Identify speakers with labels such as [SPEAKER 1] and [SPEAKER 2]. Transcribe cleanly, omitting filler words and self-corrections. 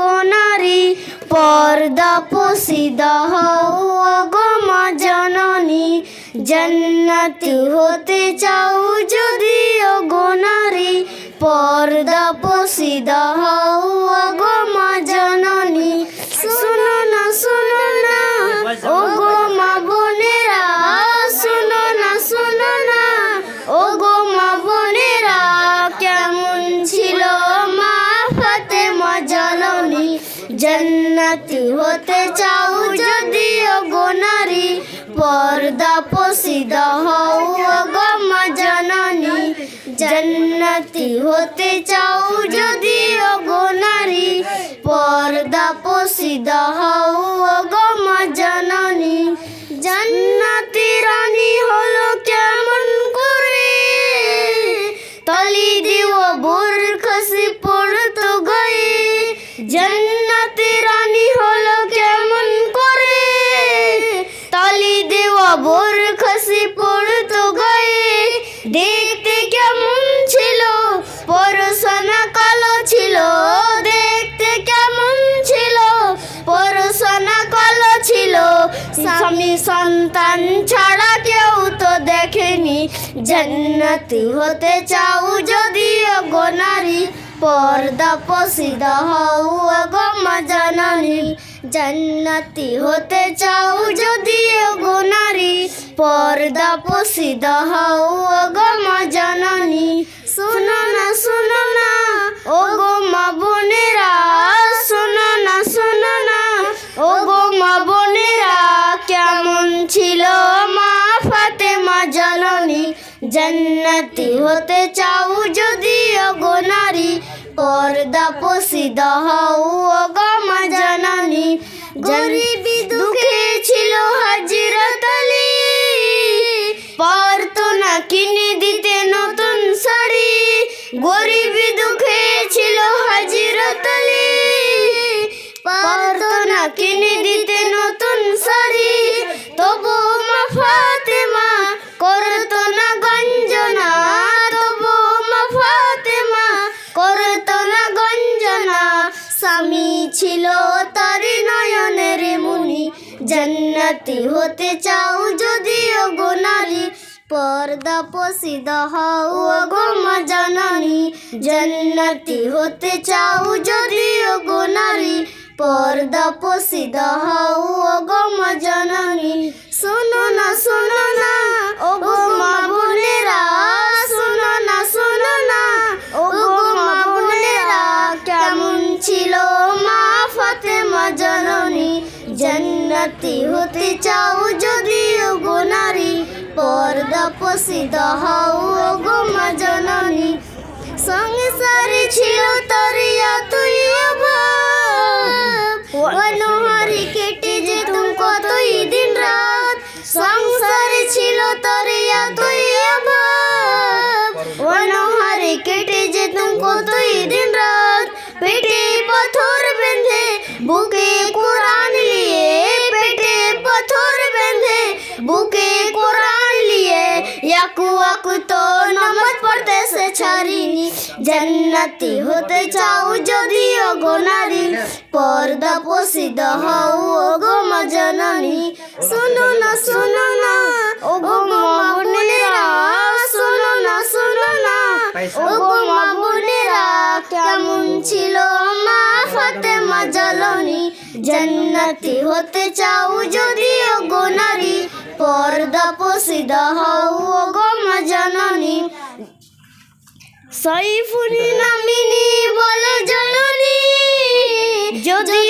[SPEAKER 1] গো নারী, পর্দা পোশিদা হও গো মা জননী। জান্নাতি হতে চাও যদি গো নারী, পর্দা পোশিদা হও গো মা জননী। শুনো না ও গো মা বোনেরা, শুনো না ও গো মা বোনেরা, কেমন ছিল মা ফাতেমা জননী। জান্নাতি হতে চাও যদি গো নারী, পর্দা পোশিদা হও গো মা জননী। জান্নাতি হতে চাও যদি গো নারী, পর্দা পোশিদা হও গো মা জননী। জান্নাতি রানী হলো কেমন করে, তলি দিও বোরখাসি পড়তো গায়ে। জান্নাতি রানী হলো কেমন করে, তলি দিও বোরখাসি পড়তো গায়ে। দেখতে কেমন ছিল, পরশানা কালো ছিল। দেখতে কেমন ছিল, পরশানা কালো ছিল। স্বামী সন্তান ছাড়া কেউ তো দেখেনি। জান্নাতি হতে চাও যদি গো নারী, পর্দা পোশিদা হও গো মা জননী। জান্নাতি হতে চাও যদি গো নারী, পর্দা পোশিদা হও গো মা জননী। শুনো না ও গো মা বোনেরা, শুনো না ও গো মা বোনেরা, কেমন ছিল মা ফাতেমা জননী। জান্নাতি হতে চাও যদি গো নারী, পর্দা পোশিদা হও গো মা জননী। গরিবি দুঃখে ছিল হযরত আলী, পারতো না কিনে দিতে নতুন শাড়ি। গরিবি দুঃখে ছিল হযরত আলী, পারতো না কিনে দিতে নতুন শাড়ি। তবু মা ফাতেমা করতো না গঞ্জনা, তবু মা ফাতেমা করতো না গঞ্জনা। স্বামী ছিল তার নয়নের মণি। জান্নাতি হতে চাও যদি গো নারী, পর্দা পোশিদা হও গো মা জননী। জান্নাতি হতে চাও যদি গো নারী, পর্দা পোশিদা হও গো মা জননী। শুনো না ও গো মা বোনেরা, শুনো না ও গো মা বোনেরা, কেমন ছিল মা ফাতেমা জননী। জান্নাতি হতে চাও যদি গো নারী, পর্দা পোশিদা হও গো মা জননী। সংসারে ছিল তার এতই অভাব, অনহারে কেটে যেতুম কতই দিন রাত। সংসারে ছিল তার এতই অভাব, অনহারে কেটে যেতুম কতই দিন রাত। পেটে পাথর বেঁধে বুকে কোরআন নিয়ে, পেটে পাথর বেঁধে বুকে কোরআন নিয়ে, একু তো নামাজ পড়তে সে ছাড়িনি। জান্নাতি হতে চাও যদি গো নারী, পর্দা পোশিদা হও গো মা জননী। শুনো না ও গো মা বোনেরা, শুনো না ও গো মা বোনেরা, কেমন ছিল মা ফাতেমা জননী। জান্নাতি হতে চাও যদি গো নারী, পর্দা পোশিদা হও গো মা জননী। সাইফুন নামিনী বলো জননী, যদি